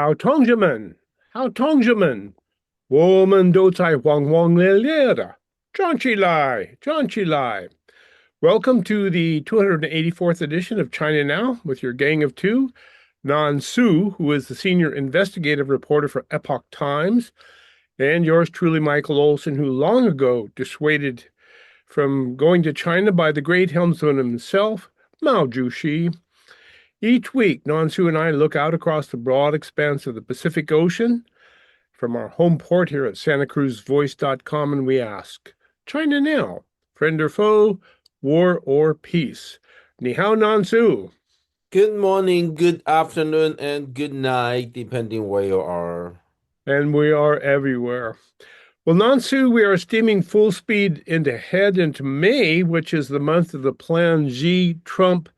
好，同志们，我们都在轰轰烈烈的站起来，站起来。Welcome to the 284th edition of China Now with your gang of two, Nan Su, who is the senior investigative reporter for Epoch Times, and yours truly, Michael Olson, who long ago dissuaded from going to China by the great helmsman himself, Mao Zedong. Each week, Nansu and I look out across the broad expanse of the Pacific Ocean from our home port here at SantaCruzVoice.com, and we ask, China now, friend or foe, war or peace? Ni hao, Nansu. Good morning, good afternoon, and good night, depending where you are. And we are everywhere. Well, Nansu, we are steaming full speed into May, which is the month of the planned Xi Trump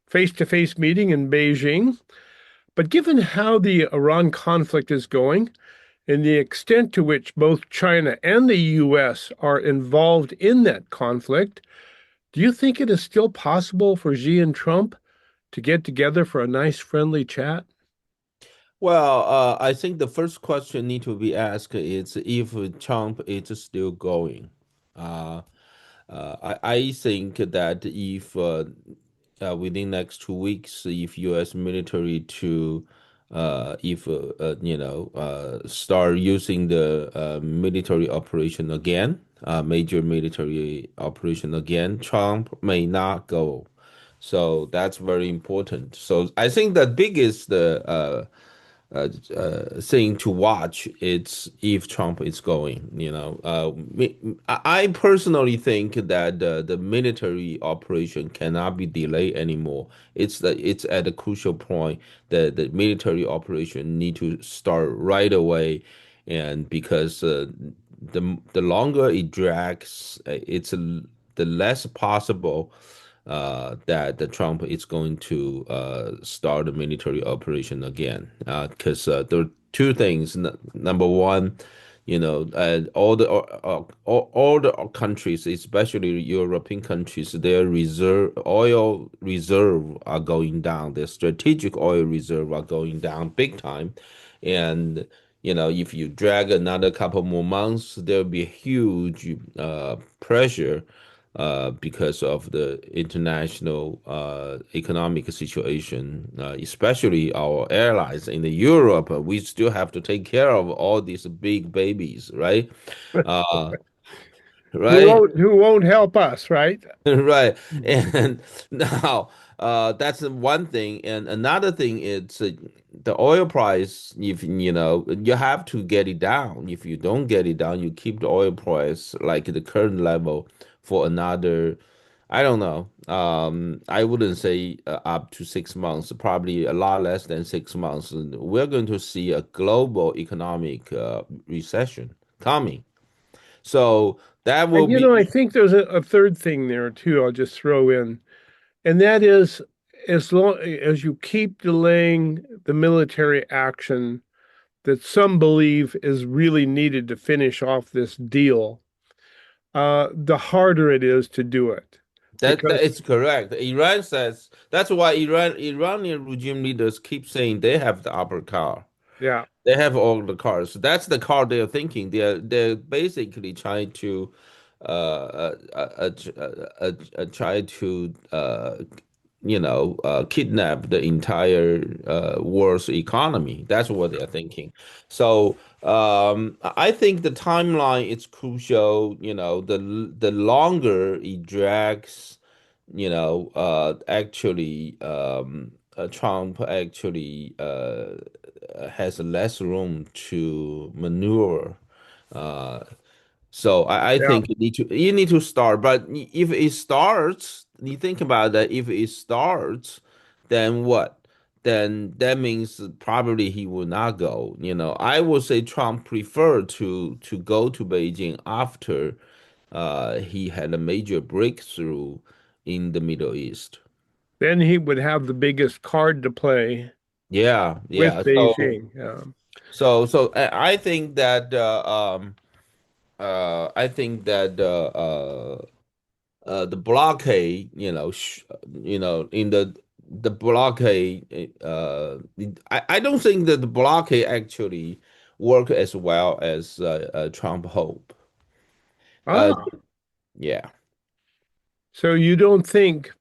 face-to-face meeting in Beijing. But given how the Iran conflict is going, and the extent to which both China and the US are involved in that conflict, do you think it is still possible for Xi and Trump to get together for a nice friendly chat? Well, I think the first question need to be asked is if Trump is still going. Uh, I think that if within next 2 weeks, if U.S. military to if start using the military operation again, major military operation again, Trump may not go. So that's very important. So I think the biggest thing to watch is if Trump is going. I personally think that the military operation cannot be delayed anymore. It's at a crucial point that the military operation need to start right away, and because the longer it drags, the less possible that the Trump is going to start a military operation again. Because there are two things. Number one, all the countries, especially European countries, their oil reserve are going down. Their strategic oil reserve are going down big time, and if you drag another couple more months, there'll be a huge pressure because of the international economic situation, especially our airlines in the Europe. We still have to take care of all these big babies, right? Uh, Who right? won't who won't help us, right? Right. Mhm. And now that's the one thing. And another thing is the oil price, if you have to get it down. If you don't get it down, you keep the oil price like the current level for another, I don't know. I wouldn't say up to 6 months, probably a lot less than 6 months. And we're going to see a global economic recession coming. So that will And I be think there's a third thing there too, I'll just throw in. And that is, as long as you keep delaying the military action that some believe is really needed to finish off this deal, the harder it is to do it. that Because, is correct. Iran says that's why Iranian regime leaders keep saying they have the upper car. yeah, They have all the cars. That's the car they're thinking. They're basically trying to try to kidnap the entire world's economy. That's what they're thinking. So I think the timeline is crucial. The longer it drags, actually, Trump actually has less room to maneuver. Uh, so I yeah. think you need to start. But if it starts, you think about that. If it starts, then what? Then that means probably he will not go. I would say Trump preferred to go to Beijing after he had a major breakthrough in the Middle East. Then he would have the biggest card to play Yeah, with yeah. So Beijing. Yeah. so so I think that the blockade, in the the blockade, I don't think that the blockade actually work as well as Trump hope. Uh, Ah, yeah. so you don't think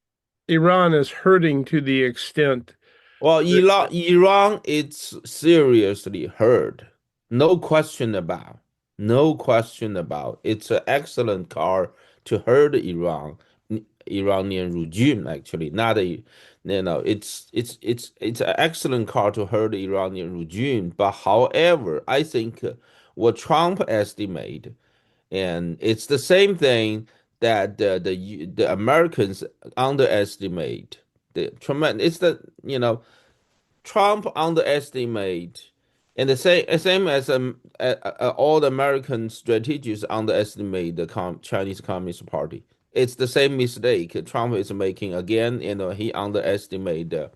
Iran is hurting to the extent Well, that, Iran, it's seriously hurt. No question about. No question about. It's an excellent car to hurt Iranian regime, actually. Not a, it's an excellent car to hurt the Iranian regime. But however, I think what Trump estimate, and it's the same thing that the Americans underestimate. The tremendous, it's the, Trump underestimate, and the same as all the American strategists underestimate the Chinese Communist Party. It's the same mistake Trump is making again. He underestimate the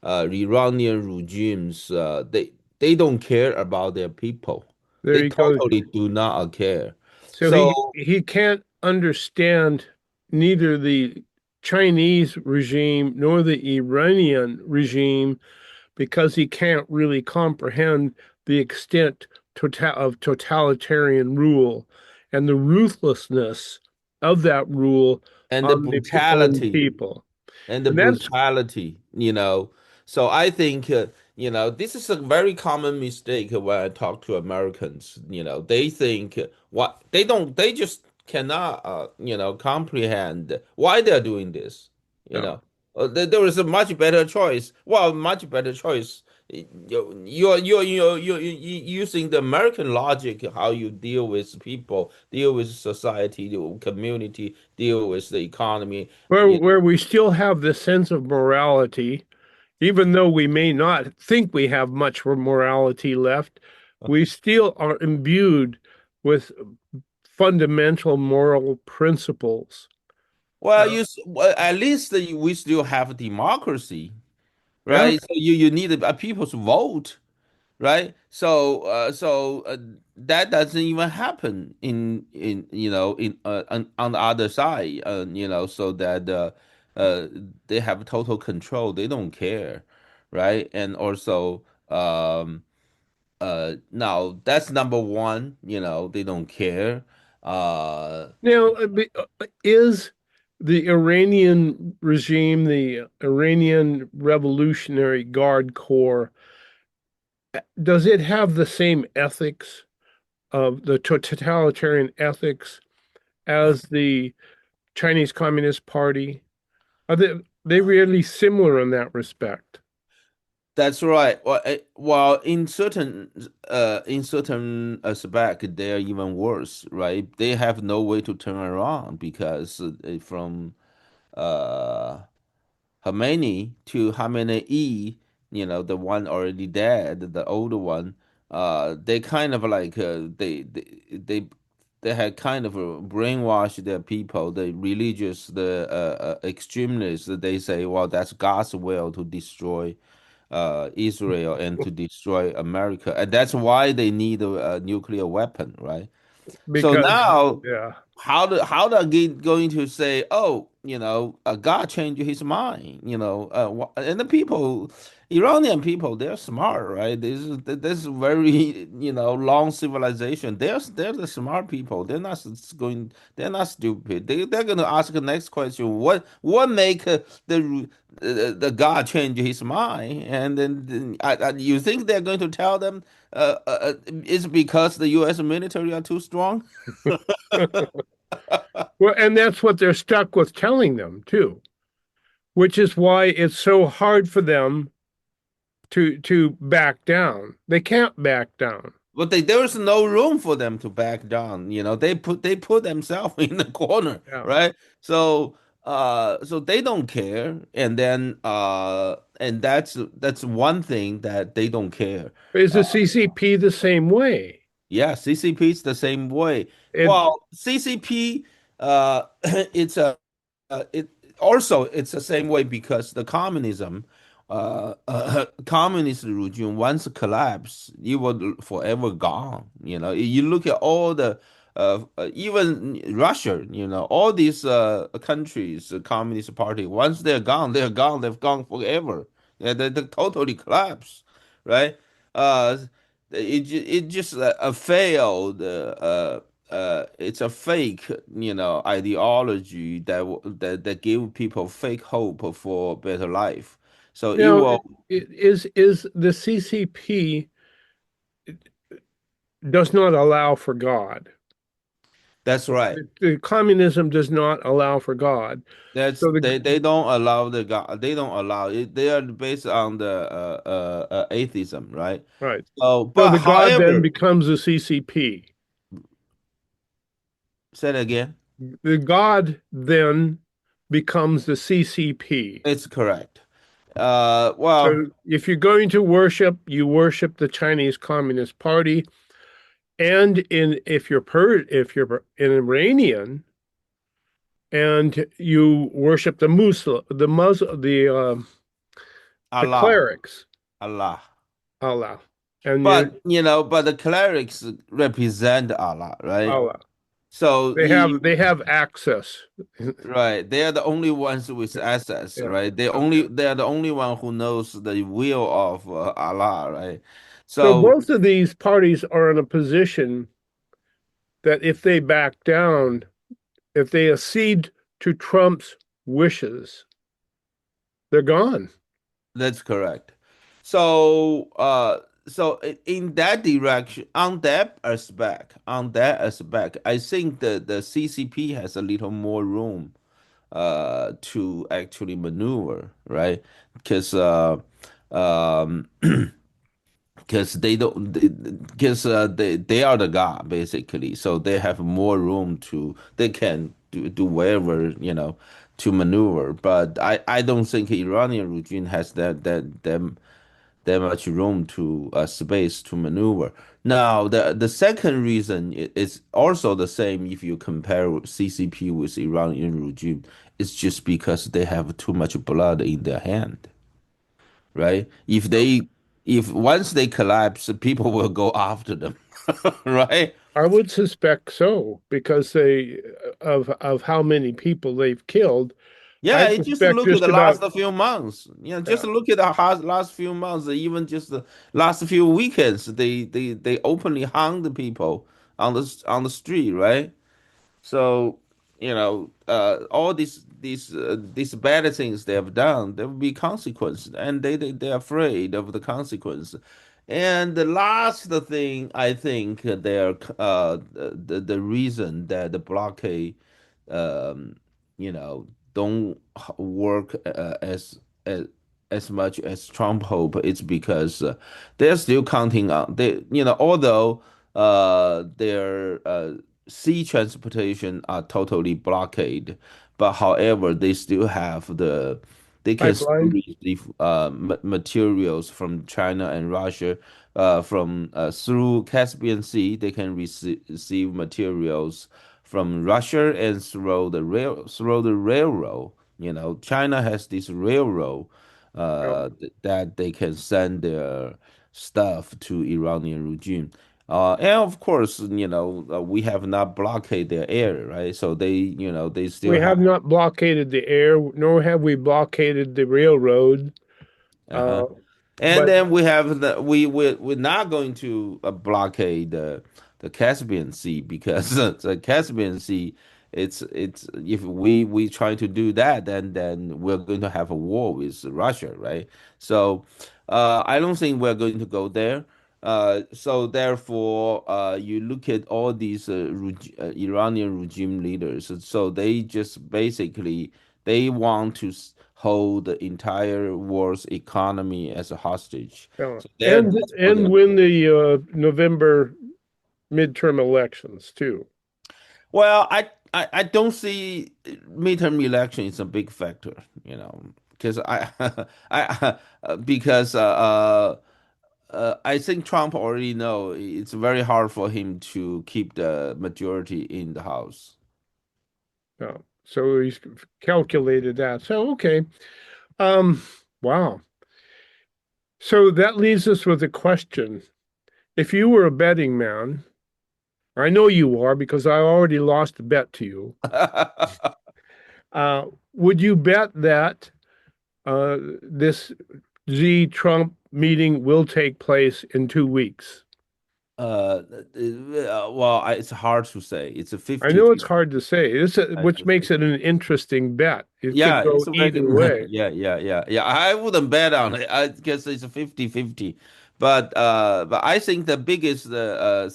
Iranian regimes. They don't care about their people. there They he goes. totally do not care. So So he can't understand neither the Chinese regime nor the Iranian regime because he can't really comprehend the extent of totalitarian rule and the ruthlessness of that rule and the on the own brutality people. and the And that's brutality. So I think, this is a very common mistake when I talk to Americans. They think they just cannot, comprehend why they're doing this. You no. know, there is a much better choice. Well, much better choice. You're using the American logic, how you deal with people, deal with society, community, deal with the economy. Where we still have this sense of morality, even though we may not think we have much morality left, we still are imbued with fundamental moral principles. Well, Uh, well, at least we still have democracy, yeah, right? So you need a people's vote, right? So that doesn't even happen on the other side, so that uh, they have total control. They don't care, right? And also, now that's number one. They don't care. Uh, now, is the Iranian regime, the Iranian Revolutionary Guard Corps, does it have the same ethics of the totalitarian ethics as the Chinese Communist Party? Are they really similar in that respect? That's right. Well, in certain aspect, they're even worse, right? They have no way to turn around because from uh Khomeini to Khamenei, the one already dead, the older one, they kind of like they had kind of brainwashed their people, the religious, the extremists. They say, well, that's God's will to destroy Israel and to destroy America, and that's why they need a nuclear weapon, right? So Because, now, yeah. how they going to say, oh, God changed his mind, and the people, Iranian people, they're smart, right? This is very, long civilization. They're the smart people. They're not stupid. They're going to ask the next question: what make the God change his mind? And then you think they're going to tell them it's because the U.S. military are too strong? Well, and that's what they're stuck with telling them too, which is why it's so hard for them to back down. They can't back down. But there's no room for them to back down. They put themselves in the corner, Yeah. right? So they don't care, and that's one thing that they don't care. Is Uh, the CCP the same way? yeah, CCP is the same way. It Well, CCP, it's a it also it's the same way because the communist regime once collapsed, it was forever gone. You look at all the even Russia, all these countries, the Communist Party, once they're gone, they're gone. They've gone forever. They totally collapse, right? Uh, it just a failed. It's a fake, ideology that give people fake hope for better life. So it Now, will. is the CCP does not allow for God. That's right. The communism does not allow for God. That's So the they don't allow the God. They don't allow it. They are based on the atheism, right? right. So, So but the God then however, becomes the CCP. say it again. The God then becomes the CCP. It's correct. Well, So if you're going to worship, you worship the Chinese Communist Party, and in if you're an Iranian and you worship the Allah, clerics, Allah. Allah, and But you but the clerics represent Allah, right? Allah. So They have access. right, they are the only ones with access, Yeah. right? They are the only one who knows the will of Allah, right? So So both of these parties are in a position that if they back down, if they accede to Trump's wishes, they're gone. that's correct. So in that direction, on that aspect, I think the CCP has a little more room to actually maneuver, right? Because um because they don't because they are the god basically, so they have more room to they can do whatever, to maneuver. But I don't think Iranian regime has that much room to space to maneuver. Now, the second reason is also the same if you compare CCP with Iranian regime. It's just because they have too much blood in their hand, right? If once they collapse, people will go after them, right? I would suspect so because they of how many people they've killed. I Yeah, just suspect look at just the about last few months. Just yeah. look at the last few months, even just the last few weekends. They openly hung the people on the street, right? So, all these bad things they have done, there will be consequences, and they're afraid of the consequence. And the last thing I think they're the reason that the blockade um, don't work as much as Trump hope. It's because they're still counting on although their sea transportation are totally blockaded, but however, they can still Pipeline. receive materials from China and Russia. From through Caspian Sea, they can receive materials from Russia and through the railroad. China has this railroad Yeah. that they can send their stuff to Iranian regime. And of course, we have not blockaded their air, right? So they still We have. have not blockaded the air, nor have we blockaded the railroad. Uh-huh. Uh, And but then we have we're not going to blockade the Caspian Sea because the Caspian Sea it's if we try to do that, then we're going to have a war with Russia, right? So I don't think we're going to go there. So therefore, you look at all these Iranian regime leaders. So they just basically they want to hold the entire world's economy as a hostage. yeah. So that's what And they're. win the November midterm elections too. Well, I don't see midterm election is a big factor, because I because I think Trump already know it's very hard for him to keep the majority in the House. Yeah. So he's calculated that. So okay. Um, wow. So that leaves us with a question. If you were a betting man, I know you are because I already lost a bet to you. Would you bet that this Xi Trump meeting will take place in 2 weeks? It's hard to say. It's a I know it's 50-50. hard to say, It's which a makes 50. it an interesting bet. It could Yeah, go it's a very, either way. yeah. I wouldn't bet on it. I guess it's a 50-50. But I think the biggest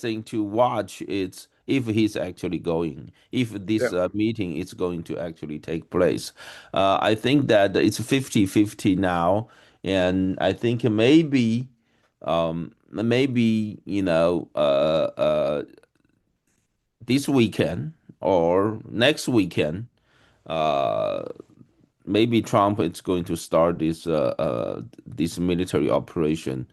thing to watch is if he's actually going, if Yeah. this meeting is going to actually take place. I think that it's 50-50 now, and I think maybe this weekend or next weekend. Uh, Maybe Trump is going to start this military operation.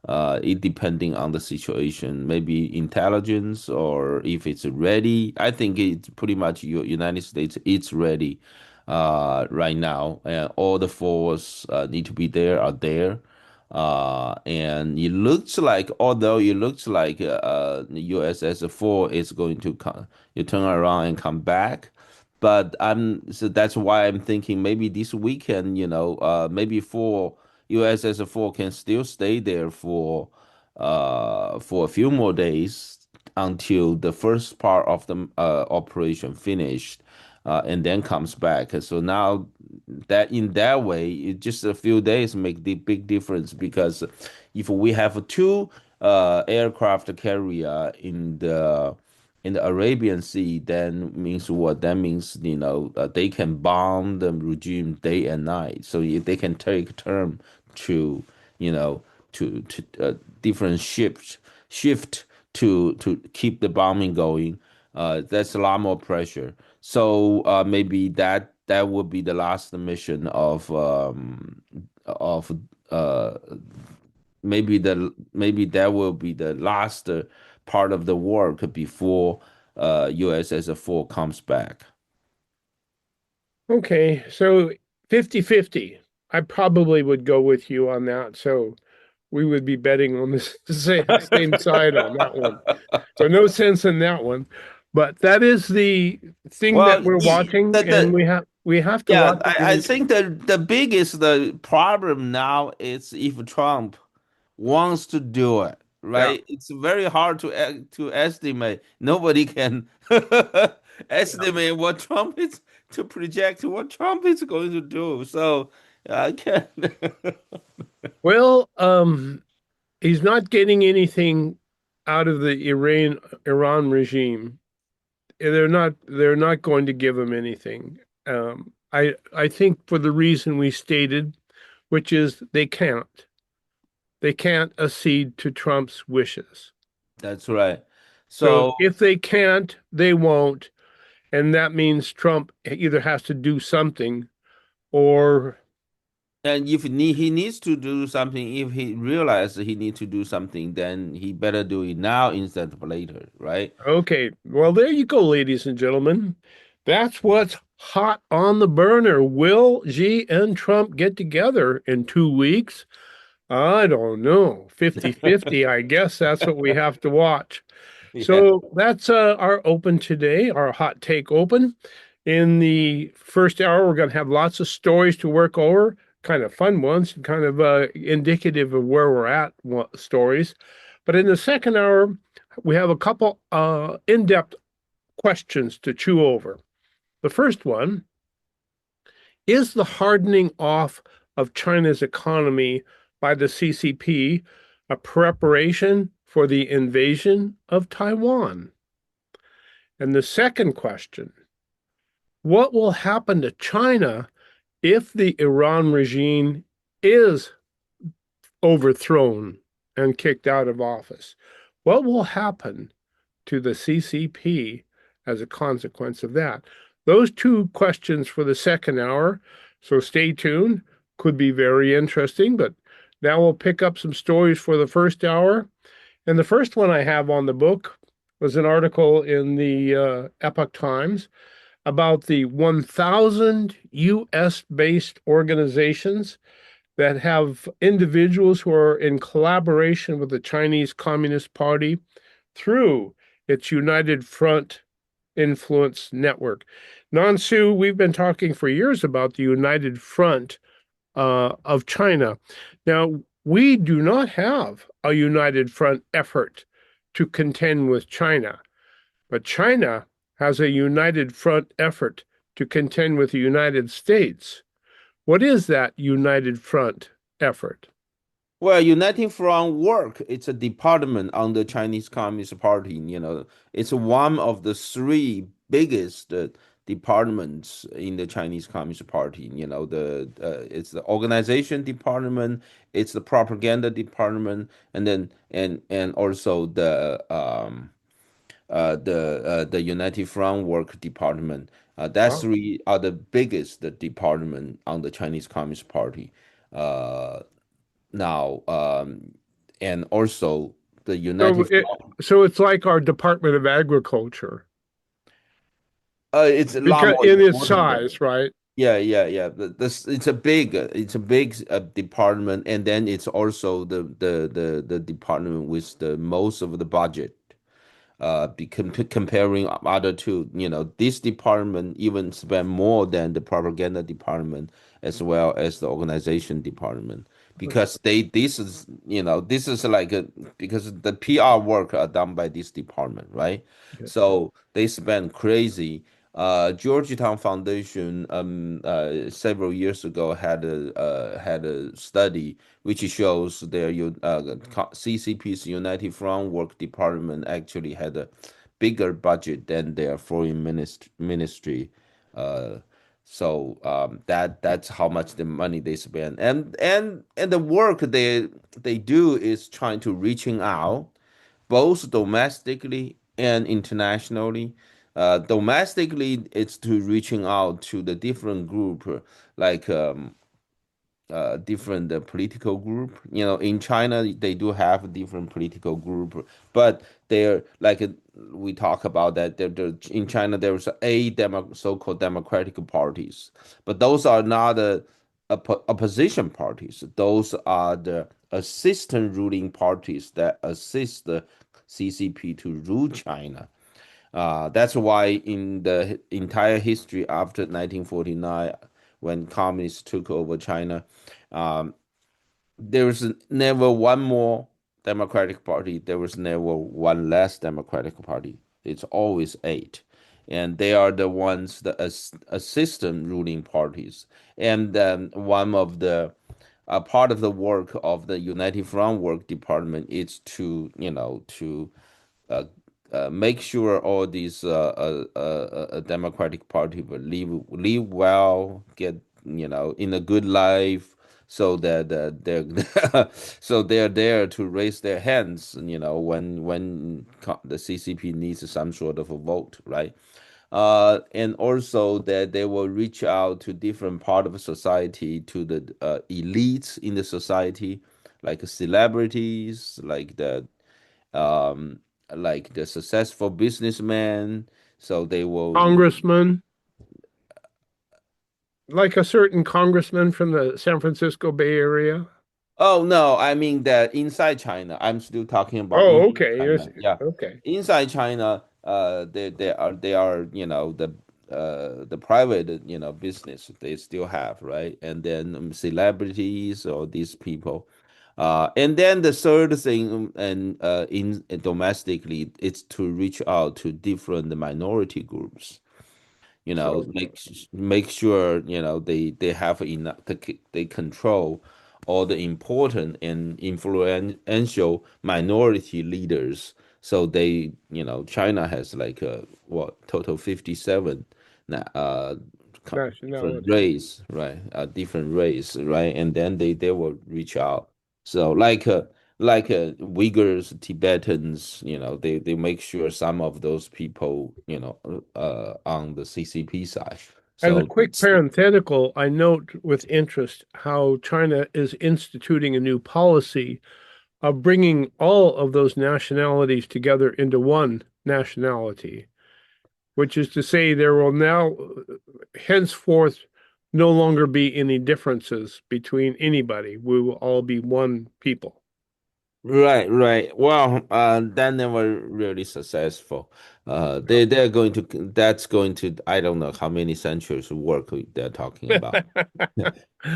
It depending on the situation, maybe intelligence or if it's ready. I think it's pretty much United States. It's ready right now, and all the force need to be there are there. And it looks like, although it looks like the USS-4 is going to come, you turn around and come back. But so that's why I'm thinking maybe this weekend, maybe USS-4 can still stay there for a few more days until the first part of the operation finished, and then comes back. So now that in that way, it just a few days make the big difference because if we have two aircraft carrier in the Arabian Sea, then means what? That means they can bomb the regime day and night. So if they can take turn to you know to different shift to keep the bombing going. That's a lot more pressure. So maybe that would be the last mission of uh maybe that will be the last part of the work before USS-4 comes back. Okay, so 50-50. I probably would go with you on that. So we would be betting on the same side on that one. So no sense in that one. But that is the thing that Well, we're watching, and we have to yeah, watch it. I think the biggest the problem now is if Trump wants to do it, Yeah. right? It's very hard to estimate. Nobody can estimate what Trump is to project what Trump is going to do. So I can. Well, he's not getting anything out of the Iran regime. They're not going to give him anything. I think for the reason we stated, which is they can't accede to Trump's wishes. That's right. So So, if they can't, they won't, and that means Trump either has to do something or and if he needs to do something, if he realizes he needs to do something, then he better do it now instead of later, right? okay. Well, there you go, ladies and gentlemen. That's what's hot on the burner. Will Xi and Trump get together in 2 weeks? I don't know. 50-50. I guess that's what we have to watch. Yeah. So that's our open today, our hot take open. In the first hour, we're going to have lots of stories to work over, kind of fun ones, kind of indicative of where we're at stories. But in the second hour, we have a couple in-depth questions to chew over. The first one is the hardening off of China's economy by the CCP a preparation for the invasion of Taiwan? And the second question, what will happen to China if the Iran regime is overthrown and kicked out of office? What will happen to the CCP as a consequence of that? Those two questions for the second hour. So stay tuned. Could be very interesting, but now we'll pick up some stories for the first hour. And the first one I have on the book was an article in the Epoch Times about the 1,000 US based organizations that have individuals who are in collaboration with the Chinese Communist Party through its United Front Influence Network. Nansu, we've been talking for years about the United Front of China. Now, we do not have a united front effort to contend with China, but China has a united front effort to contend with the United States. What is that united front effort? Well, Uniting Front Work, it's a department under Chinese Communist Party. It's one of the three biggest departments in the Chinese Communist Party. It's the organization department, it's the propaganda department, and then and also the United Front Work department. That's Wow. three are the biggest department on the Chinese Communist Party. Uh, now and also the So United it, Front. so it's like our Department of Agriculture It's a lot because more in its important than size, right? yeah. This it's a big department, and then it's also the department with the most of the budget. Comparing other two, this department even spend more than the propaganda department as well as the organization department because this is like because the PR work are done by this department, right? Yeah. So they spend crazy. Georgetown Foundation several years ago had a study which shows CCP's United Front Work Department actually had a bigger budget than their ministry. Uh, that's how much the money they spend, and the work they do is trying to reaching out both domestically and internationally. Domestically, it's to reaching out to the different group like different political group. In China, they do have different political group, but they're like we talk about that. In China, there's so-called democratic parties, but those are not opposition parties. Those are the assistant ruling parties that assist the CCP to rule China. That's why in the entire history after 1949, when communists took over China, um, there was never one more Democratic Party. There was never one less Democratic Party. It's always eight. And they are the ones, the assistant ruling parties. And then one of the part of the work of the United Front Work Department is to, uh, make sure all these Democratic Party will live well, get in a good life, so that they're so they're there to raise their hands, when the CCP needs some sort of a vote, right? And also that they will reach out to different part of society, to the elites in the society, like celebrities, um, like the successful businessman. So they will. Congressman, like a certain congressman from the San Francisco Bay Area. Oh no, I mean that inside China. I'm still talking about Oh, inside okay. Yes. China. Yeah, Okay. inside China, they are the private business they still have, right, and then celebrities or these people, and then the third thing, and in domestically, it's to reach out to different minority groups, So make sure they have enough, they control all the important and influential minority leaders. So China has like what total 57 na different nationalities. race, right? Different race, right? And then they will reach out. So like Uyghurs, Tibetans, they make sure some of those people, on the CCP side. As a So quick parenthetical, I note with interest how China is instituting a new policy of bringing all of those nationalities together into one nationality, which is to say there will now henceforth no longer be any differences between anybody. We will all be one people. Right, right. Well, that never really successful. They're going to that's going to I don't know how many centuries of work they're talking about.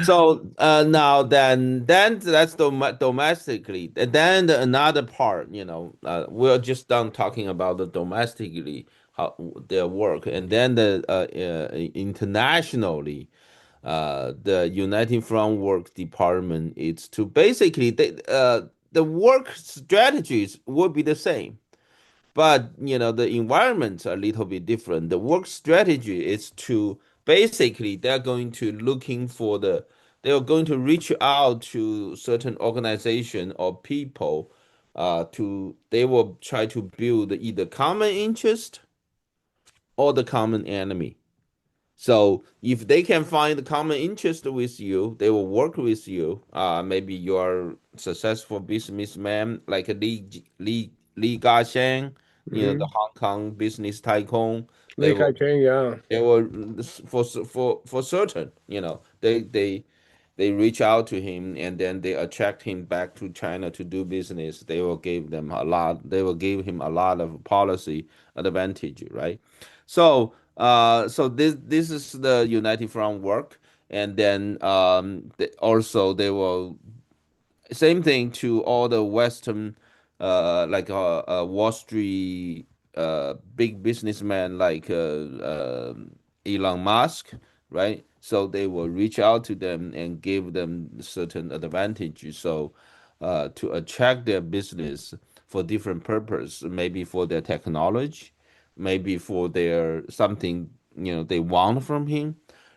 So now then that's domestically. And then another part, we're just done talking about the domestically how their work, and then the internationally, the United Front Work Department is to basically the work strategies would be the same. But the environments are a little bit different. The work strategy is to basically they're going to reach out to certain organization or people they will try to build either common interest or the common enemy. So if they can find a common interest with you, they will work with you. Maybe you're successful businessman like Li Gasheng, the Hmm. Hong Kong business tycoon. They Lake will Kai yeah. they will for certain, they reach out to him and then they attract him back to China to do business. They will give him a lot of policy advantage, right? So this is the United Front work, and then also they will same thing to all the Western, like Wall Street, big businessmen like Elon Musk, right? So they will reach out to them and give them certain advantages. So to attract their business for different purpose, maybe for their technology, maybe for their something they want from him,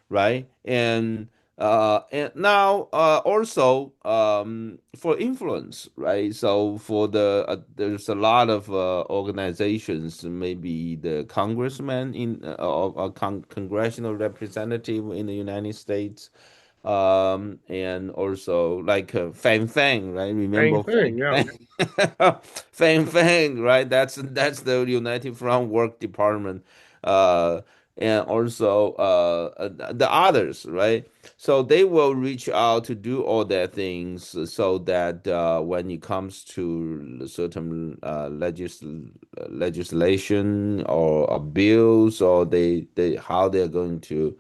right? And now also for influence, right? So for there's a lot of organizations, maybe the congressman or congressional representative in the United States, and also like Fang Fang, right? Same Remember thing, yeah. Fang Fang, Fang Fang, right? That's the United Front Work Department, uh, and also the others, right? So they will reach out to do all their things so that when it comes to certain legislation or bills, or they how they're going to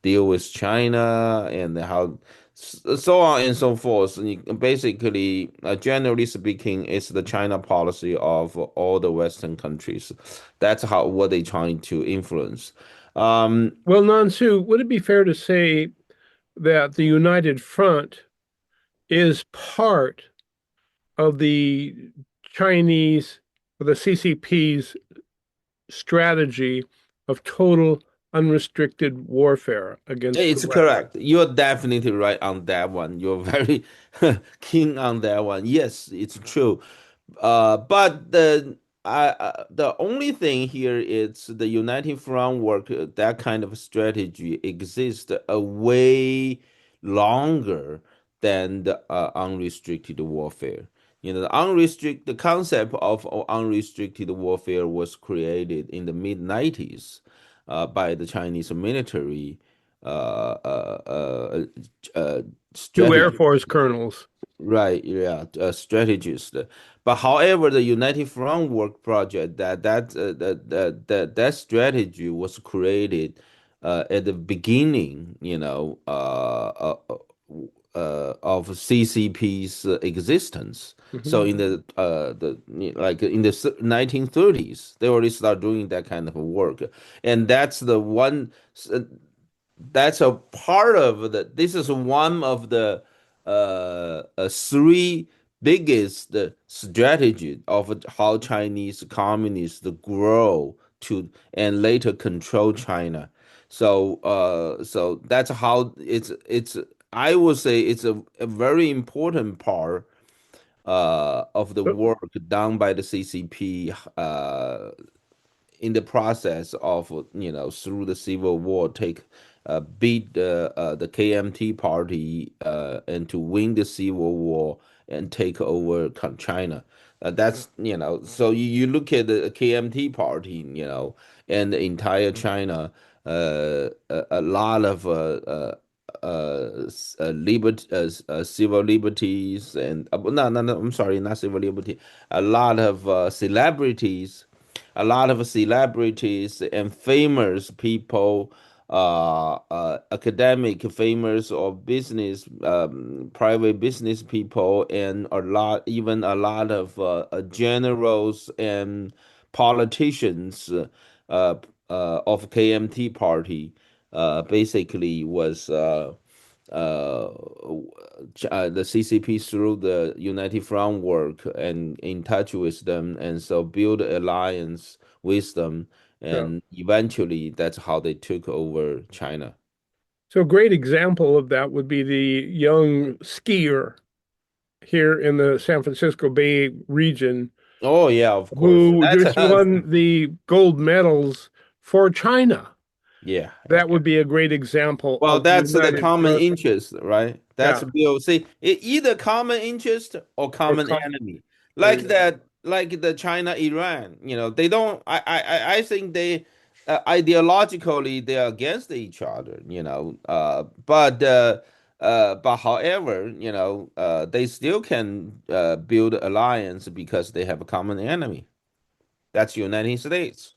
deal with China and how so on and so forth. Basically, generally speaking, it's the China policy of all the Western countries. That's how what they're trying to influence. Um, Well, Nansu, would it be fair to say that the United Front is part of the Chinese, or the CCP's strategy of total unrestricted warfare against the it's West? correct. You're definitely right on that one. You're very keen on that one. Yes, it's true. But the only thing here is the United Front work. That kind of strategy exists a way longer than the unrestricted warfare. The concept of unrestricted warfare was created in the mid 90s by the Chinese military Two Air strategy. Force colonels. Right, yeah, strategist. But however, the United Front Work project that strategy was created at the beginning, of CCP's existence. So Mhm. in like in the 1930s, they already start doing that kind of work, and that's a part of this is one of the three biggest strategy of how Chinese communists grow to and later control China. So that's how it's I would say it's a very important part of the But work done by the CCP in the process of through the civil war take beat the KMT party and to win the civil war and take over China. That's so you look at the KMT party, and the entire China, a lot of civil liberties and no, I'm sorry, not civil liberty. A lot of celebrities and famous people, academic, famous or business, private business people, and even a lot of generals and politicians uh, of KMT party basically was uh, the CCP through the United Front work and in touch with them, and so build alliance with them, Yeah. and eventually that's how they took over China. So a great example of that would be the young skier here in the San Francisco Bay region Oh yeah, of course. who That's just us. won the gold medals for China. Yeah, That would be a great example well, of the that's the united common front. interest, right? That's Yeah. real. See, either common interest or Or common com enemy. There Like you go. that, like the China Iran. They don't. I think they ideologically they are against each other. But however, they still can build alliance because they have a common enemy. That's United States,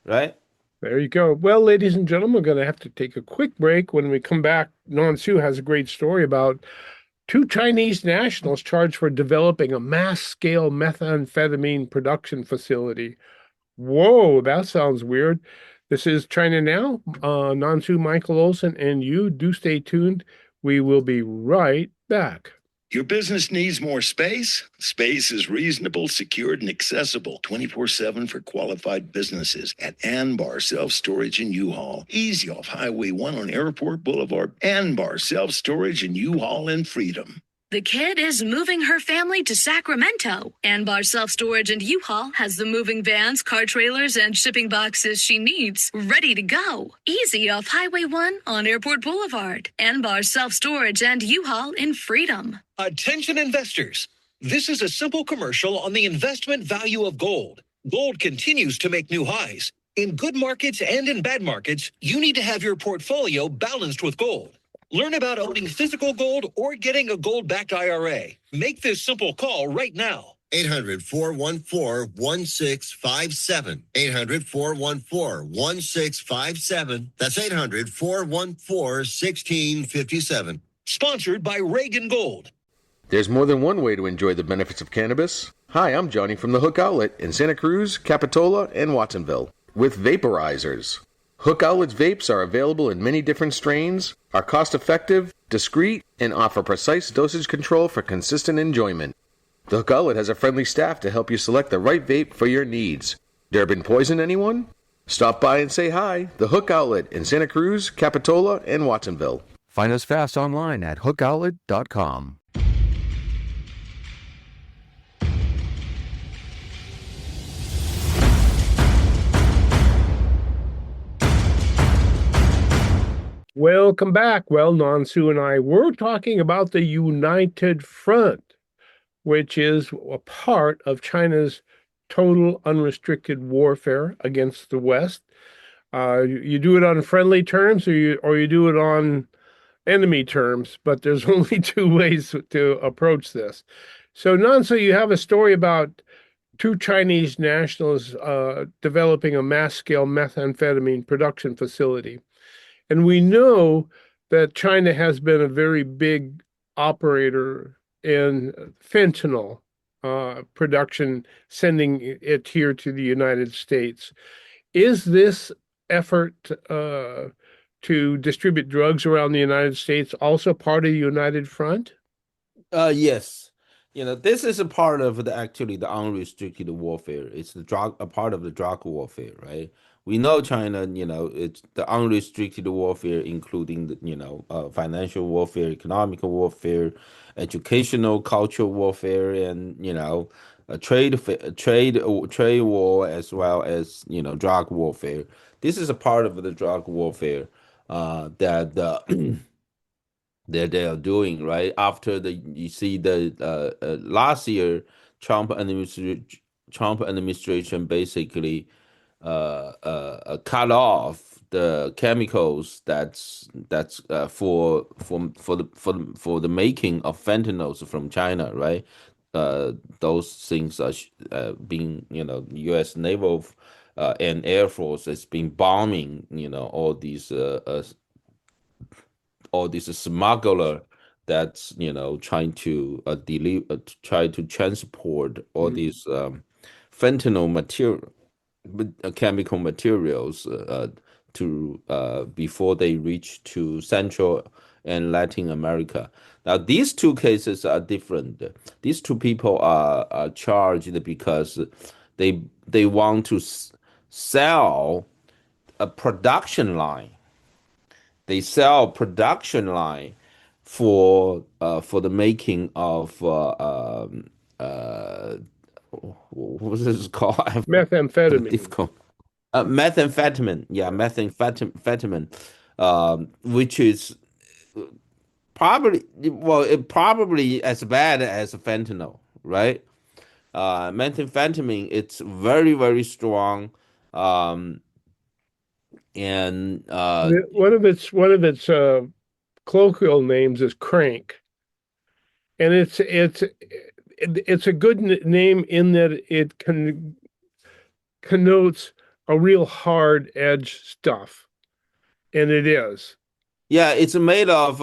right? There you go. Well, ladies and gentlemen, we're going to have to take a quick break. When we come back, Non Su has a great story about two Chinese nationals charged for developing a mass-scale methamphetamine production facility. Whoa, that sounds weird. This is China Now. Non Su, Michael Olson, and you do stay tuned. We will be right back. Your business needs more space? Space is reasonable, secured, and accessible 24/7 for qualified businesses at Anbar Self Storage and U-Haul. Easy off Highway 1 on Airport Boulevard. Anbar Self Storage and U-Haul in Freedom. The kid is moving her family to Sacramento. Anbar Self Storage and U-Haul has the moving vans, car trailers, and shipping boxes she needs ready to go. Easy off Highway 1 on Airport Boulevard. Anbar Self Storage and U-Haul in Freedom. Attention investors. This is a simple commercial on the investment value of gold. Gold continues to make new highs. In good markets and in bad markets, you need to have your portfolio balanced with gold. Learn about owning physical gold or getting a gold-backed IRA. Make this simple call right now. 800-414-1657. 800-414-1657. That's 800-414-1657. Sponsored by Reagan Gold. There's more than one way to enjoy the benefits of cannabis. Hi, I'm Johnny from the Hook Outlet in Santa Cruz, Capitola, and Watsonville with vaporizers. Hook Outlet's vapes are available in many different strains, are cost-effective, discreet, and offer precise dosage control for consistent enjoyment. The Hook Outlet has a friendly staff to help you select the right vape for your needs. Durban poison anyone? Stop by and say hi. The Hook Outlet in Santa Cruz, Capitola, and Watsonville. Find us fast online at hookoutlet.com. Welcome back. Well, Non Su and I were talking about the United Front, which is a part of China's total unrestricted warfare against the West. You do it on friendly terms, or you do it on enemy terms, but there's only two ways to approach this. So, Non Su, you have a story about two Chinese nationals developing a mass-scale methamphetamine production facility. And we know that China has been a very big operator in fentanyl production, sending it here to the United States. Is this effort to distribute drugs around the United States also part of the United Front? Yes. This is a part of the unrestricted warfare. It's a part of the drug warfare, right? We know China, it's the unrestricted warfare, including financial warfare, economic warfare, educational, cultural warfare, and a trade war, as well as drug warfare. This is a part of the drug warfare that that they are doing, right? After you see the last year, Trump administration basically cut off the chemicals for the making of fentanyls from China, right? Those things are being, U.S. Naval and Air Force has been bombing, all these smuggler that's trying to try to transport all Mhm. these fentanyl material chemical materials to before they reach to Central and Latin America. Now, these two cases are different. These two people are charged because they want to sell a production line. They sell a production line for the making of what was this called? I have a Methamphetamine. difficult methamphetamine, yeah, methamphetamine, which is probably it probably as bad as fentanyl, right? Methamphetamine, it's very, very strong, um, and One of its colloquial names is crank, and it's a good name in that it connotes a real hard edge stuff, and it is. yeah, it's made of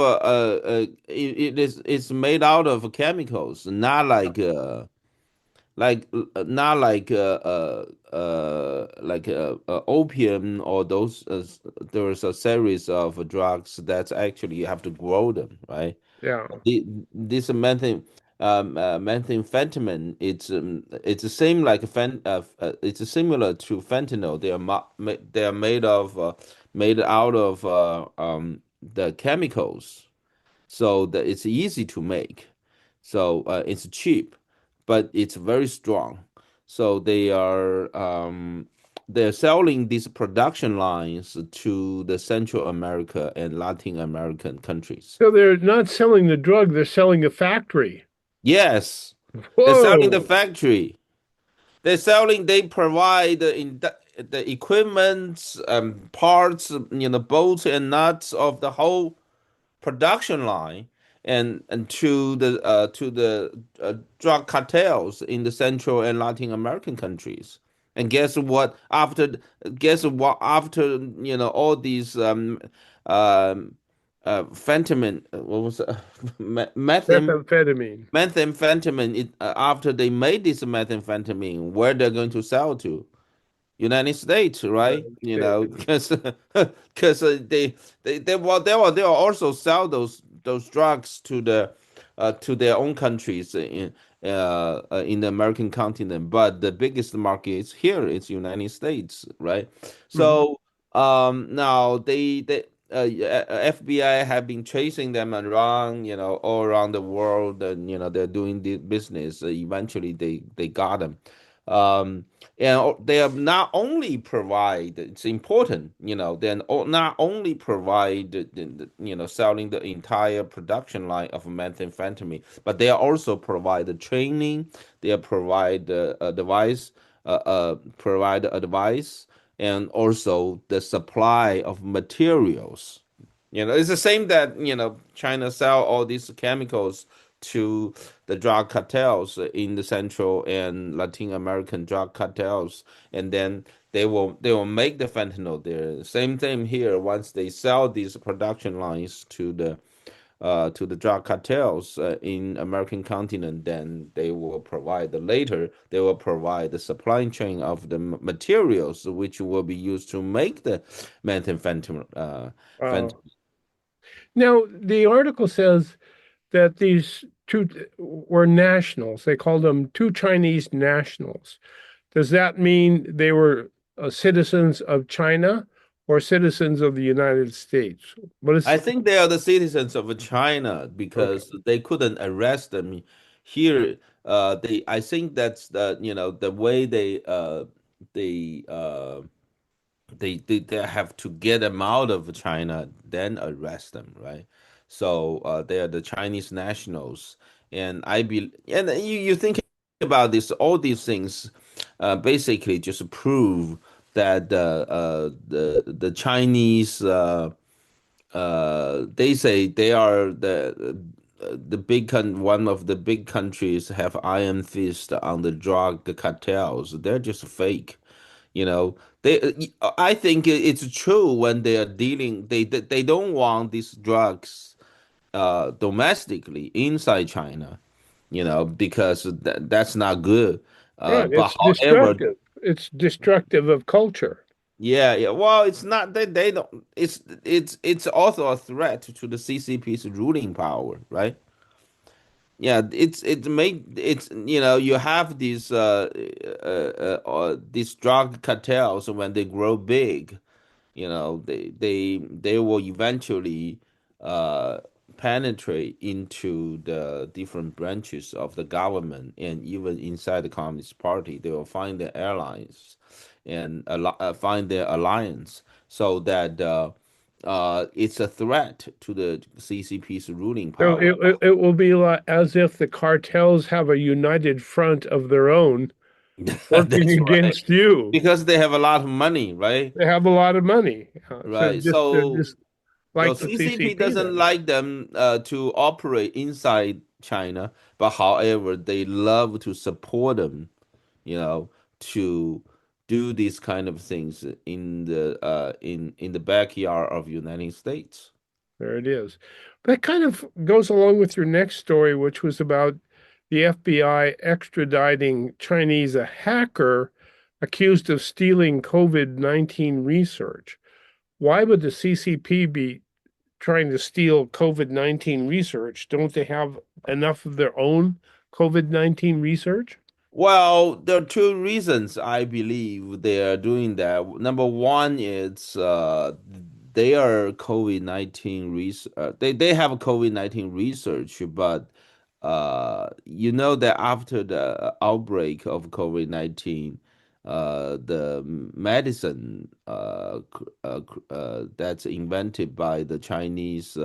it's made out of chemicals, not not like opium or those there's a series of drugs that's actually you have to grow them, right? Yeah. This methamphetamine, it's the same like it's similar to fentanyl. They are made out of the chemicals, so that it's easy to make. So it's cheap, but it's very strong. So they're selling these production lines to the Central America and Latin American countries. So they're not selling the drug, they're selling a factory. Yes, they're selling the Whoa. factory. They provide the equipment, parts, bolts and nuts of the whole production line and to the drug cartels in the Central and Latin American countries. And guess what? After all these um, fentanyl, what was Methamphetamine. methamphetamine? After they made this methamphetamine, where they're going to sell to? United States, right? United States. Because they'll also sell those drugs to their own countries in the American continent, but the biggest market is here. It's United States, right? Mhm. So now FBI have been chasing them around, all around the world, and they're doing the business. Eventually, they got them. Um, and they have not only provide, it's important, then not only provide selling the entire production line of methamphetamine, but they also provide the training, they provide provide advice, and also the supply of materials. It's the same that, China sell all these chemicals to the drug cartels in the Central and Latin American drug cartels, and then they will make the fentanyl there. Same thing here. Once they sell these production lines to the drug cartels in American continent, then they will provide the supply chain of the materials which will be used to make the methamphetamine. Wow. Now, the article says that these two were nationals. They called them two Chinese nationals. Does that mean they were citizens of China or citizens of the United States? What is I think they are the citizens of China okay? because they couldn't arrest them here. I think that's the way they they have to get them out of China, then arrest them, right? So they are the Chinese nationals, and you think about this, all these things, basically just prove that the Chinese they say they are the one of the big countries have iron fist on the drug cartels. They're just fake. You know, I think it's true when they are dealing. They don't want these drugs domestically inside China. Because that's not good. Right. But It's however, destructive. It's destructive of culture. yeah, yeah. Well, it's not that they don't. It's also a threat to the CCP's ruling power, right? Yeah, it's you have these drug cartels when they grow big. They will eventually uh, penetrate into the different branches of the government and even inside the Communist Party. They will find their allies and find their alliance so that it's a threat to the CCP's ruling So power. it will be like as if the cartels have a united front of their own working That's right, against you. because they have a lot of money, right? They have a lot of money. So Right. they're So just So like the CCP CCP doesn't then. like them to operate inside China, but however, they love to support them, you know, to do these kind of things in the backyard of United States. There it is. That kind of goes along with your next story, which was about the FBI extraditing Chinese a hacker accused of stealing COVID-19 research. Why would the CCP be trying to steal COVID-19 research? Don't they have enough of their own COVID-19 research? Well, there are two reasons I believe they are doing that. Number one is they are COVID-19 they have COVID-19 research, but you know that after the outbreak of COVID-19, the medicine that's invented by the Chinese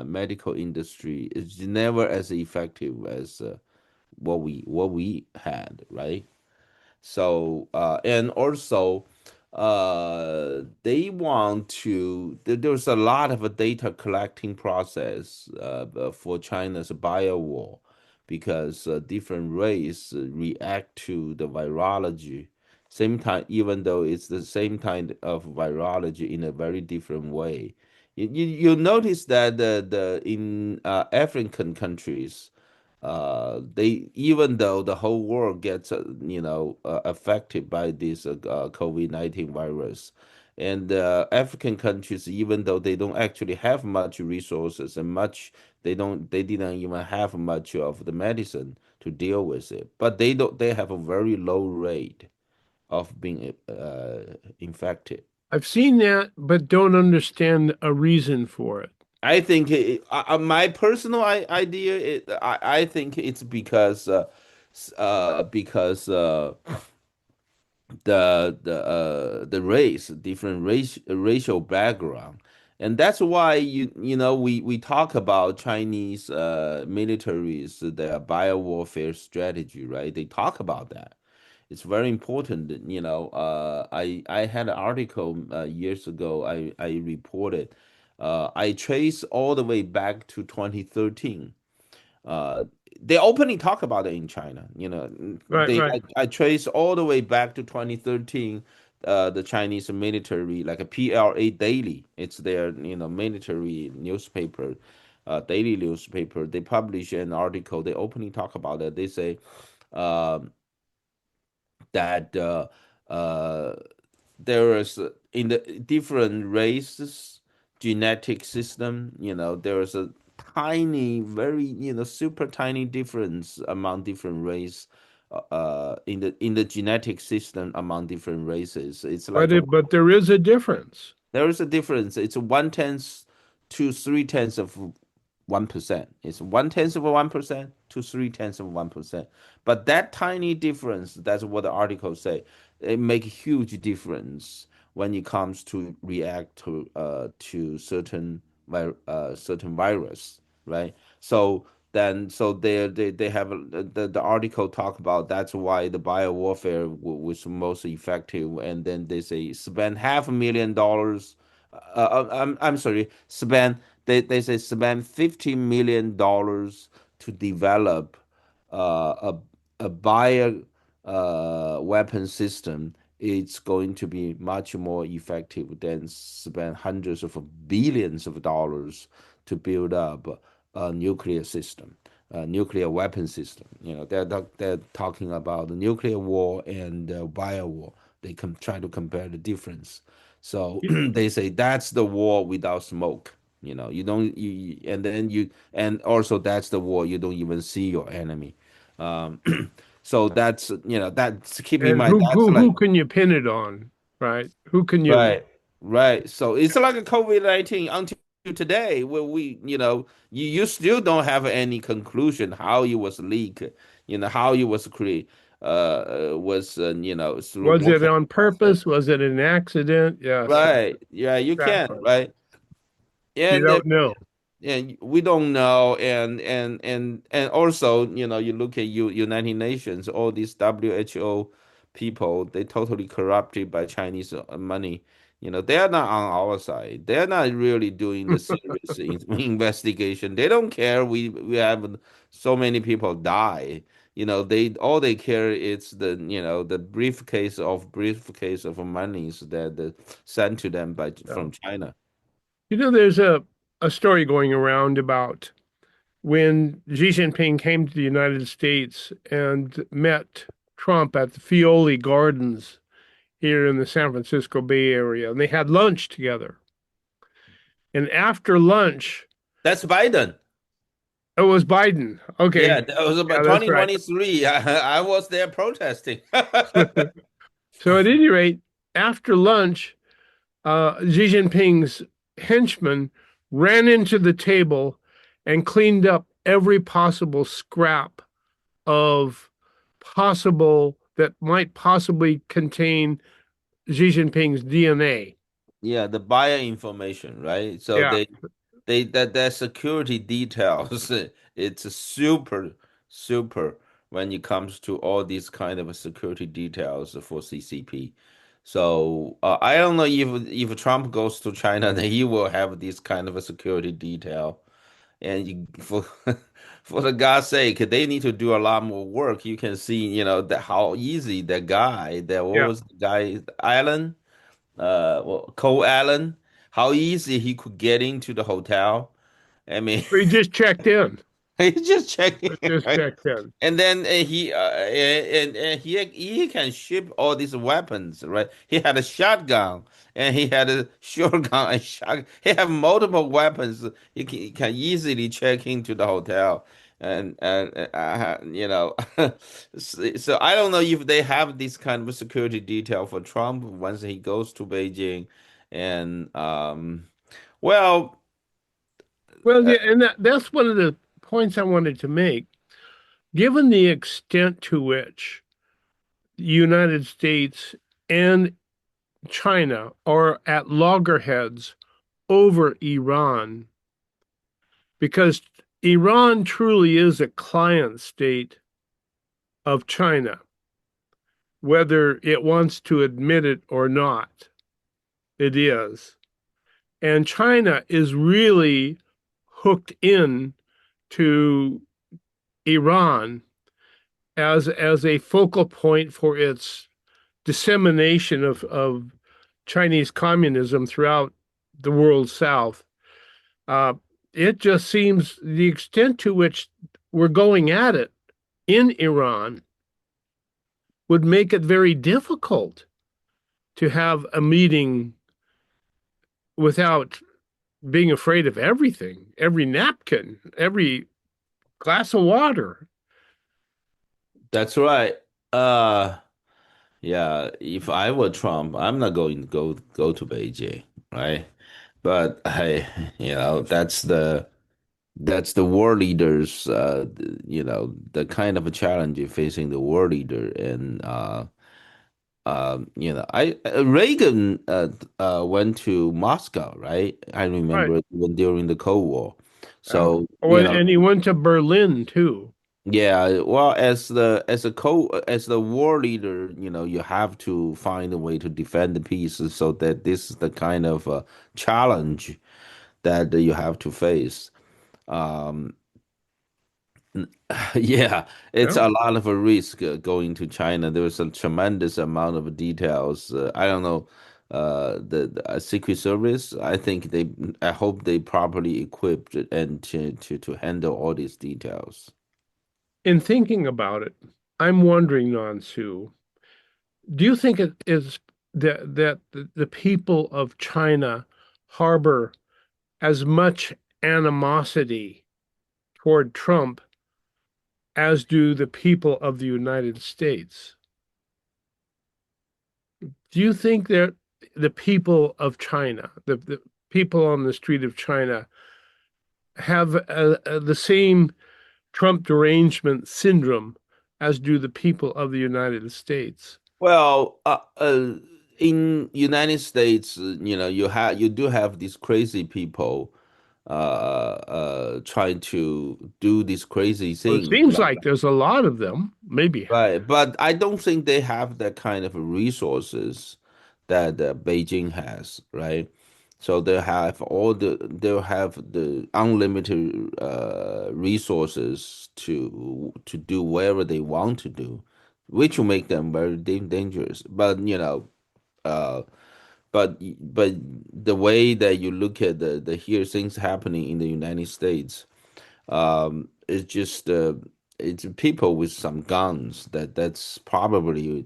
medical industry is never as effective as what we had, right? So and also they want to there's a lot of a data collecting process for China's biowar because different race react to the virology same time, even though it's the same kind of virology in a very different way. You notice that the in African countries, they even though the whole world gets affected by this COVID-19 virus, and African countries, even though they don't actually have much resources and much they didn't even have much of the medicine to deal with it, but they have a very low rate of being infected. I've seen that, but don't understand a reason for it. I think my personal idea, I think it's because the race, different racial background, and that's why we talk about Chinese militaries, their biowarfare strategy, right? They talk about that. It's very important. I had an article years ago. I reported. I trace all the way back to 2013. Uh, they openly talk about it in China. Right, right. I trace all the way back to 2013. The Chinese military, like a PLA Daily, it's their military newspaper, daily newspaper. They publish an article. They openly talk about it. They say um, that uh, there is in the different races genetic system, there is a tiny, very super tiny difference among different race in the genetic system among different races. It's like But there is a difference. there is a difference. It's 1/10 to 3/10 of 1%. It's 1/10 of 1% to 3/10 of 1%. But that tiny difference, that's what the article say, it make a huge difference when it comes to react to certain virus, right? So then so they have the article talk about that's why the bio warfare was most effective, and then they say spend $500,000. I'm sorry, spend they say spend $50 million to develop a bio weapon system. It's going to be much more effective than spend hundreds of billions of dollars to build up a nuclear system, a nuclear weapon system. They're talking about the nuclear war and bio war. They try to compare the difference. So You- they say that's the war without smoke. You don't, and then and also that's the war you don't even see your enemy. Um, so that's keep in And mind. who That's who who like can you pin it on, right? Who can you? right, right. So it's like a COVID-19 until today, where you still don't have any conclusion how it was leaked, how it was created, through Was what it kind on of process. purpose? Was it an accident? Yes, Right. Yeah, you can, exactly. right? You And don't know. and we don't know, and also you look at United Nations, all these WHO people, they totally corrupted by Chinese money. They are not on our side. They're not really doing the serious investigation. They don't care. We have so many people die. They care is the briefcase of monies that sent to them Yeah. from China. There's a story going around about when Xi Jinping came to the United States and met Trump at the Fioli Gardens here in the San Francisco Bay Area, and they had lunch together. And after lunch, That's Biden. it was Biden. Yeah, Okay, that was yeah, about that's right. 2023. I was there protesting. So at any rate, after lunch, Xi Jinping's henchmen ran into the table and cleaned up every possible scrap of possible that might possibly contain Xi Jinping's DNA. Yeah, the buyer information, right? So Yeah, that security details, it's a super when it comes to all these kind of security details for CCP. So I don't know if Trump goes to China, then he will have this kind of a security detail. And for for the God's sake, they need to do a lot more work. You can see, that how easy that guy, that what yeah. was the guy, Allen, well, Cole Allen, how easy he could get into the hotel. I mean, We just checked in. he just checking, We just right? checked in. And then and he can ship all these weapons, right? He had a shotgun and he had a shotgun and shot. He have multiple weapons. He can easily check into the hotel, and so I don't know if they have this kind of security detail for Trump once he goes to Beijing, and well, Well, yeah, and that's one of the points I wanted to make. Given the extent to which the United States and China are at loggerheads over Iran, because Iran truly is a client state of China, whether it wants to admit it or not. It is. And China is really hooked in to Iran as a focal point for its dissemination of Chinese communism throughout the world South. Uh, it just seems the extent to which we're going at it in Iran would make it very difficult to have a meeting without being afraid of everything, every napkin, every glass of water. that's right. Uh, Yeah, if I were Trump, I'm not going to go to Beijing, right? But I, that's the world leaders, the kind of a challenge facing the world leader, and I Reagan went to Moscow, right? I Right. remember when during the Cold War. So, Oh, and he went to Berlin too. yeah, well, as the war leader, you have to find a way to defend the peace. So that this is the kind of challenge that you have to face. Um, yeah, it's Yeah. a lot of a risk going to China. There's a tremendous amount of details. I don't know, the Secret Service. I hope they properly equipped and to handle all these details. In thinking about it, I'm wondering, Nansu, do you think it is that the people of China harbor as much animosity toward Trump as do the people of the United States? Do you think that the people of China, the people on the street of China, have the same Trump derangement syndrome as do the people of the United States? Well, in United States, you do have these crazy people, trying to do these crazy Well, it things. seems like there's a lot of them, maybe. Right, but I don't think they have that kind of resources that Beijing has, right? So they'll have the unlimited resources to do whatever they want to do, which will make them very dangerous. But uh, but the way that you look at the here things happening in the United States, it's just it's people with some guns that's probably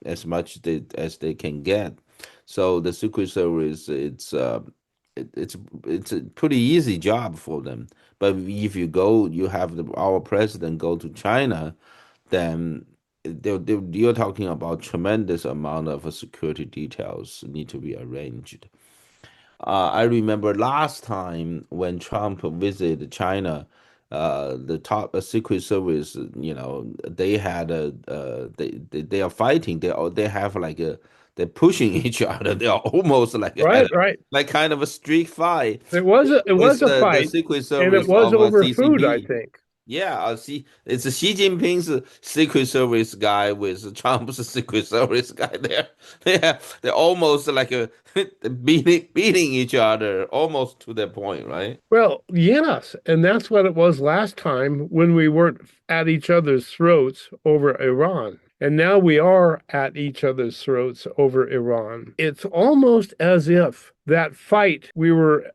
as much as they can get. So the Secret Service, it's a pretty easy job for them. But if you have our president go to China, then you're talking about tremendous amount of security details need to be arranged. I remember last time when Trump visited China, the top Secret Service, they had they are fighting. They have like they're pushing each other. They are almost like Right, right. like kind of a street fight It was with a the fight, Secret and it Service was of over food, I CCP. think. Yeah, see, it's Xi Jinping's Secret Service guy with Trump's Secret Service guy there. They're almost like beating each other almost to that point, right? Well, yes, and that's what it was last time when we weren't at each other's throats over Iran. And now we are at each other's throats over Iran. It's almost as if that fight we were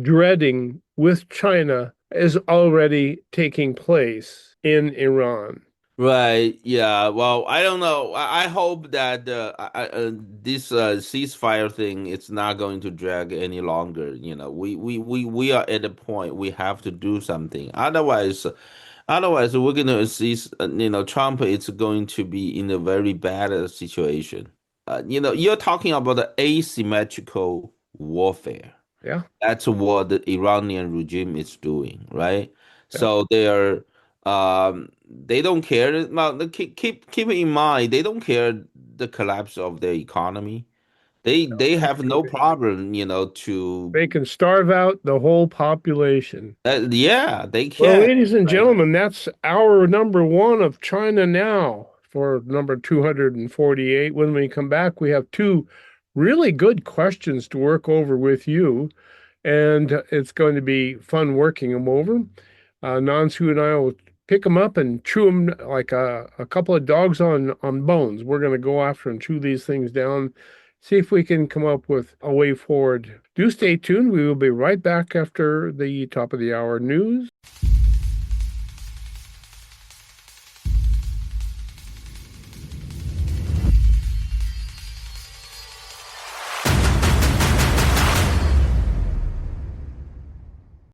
dreading with China is already taking place in Iran. Right. Yeah. Well, I don't know. I hope that this ceasefire thing it's not going to drag any longer. We are at a point we have to do something. Otherwise we're gonna see. Trump is going to be in a very bad situation. You're talking about the asymmetrical warfare. Yeah, That's what the Iranian regime is doing, right? yeah. So they don't care. Well, keep in mind they don't care the collapse of their economy. They have no problem, to They can starve out the whole population. yeah, they Well, can, ladies and right? gentlemen, that's our number one of China Now for number 248. When we come back, we have two really good questions to work over with you, and it's going to be fun working them over. Nansu and I will pick them up and chew them like a couple of dogs on bones. We're going to go after and chew these things down, see if we can come up with a way forward. Do stay tuned. We will be right back after the top of the hour news.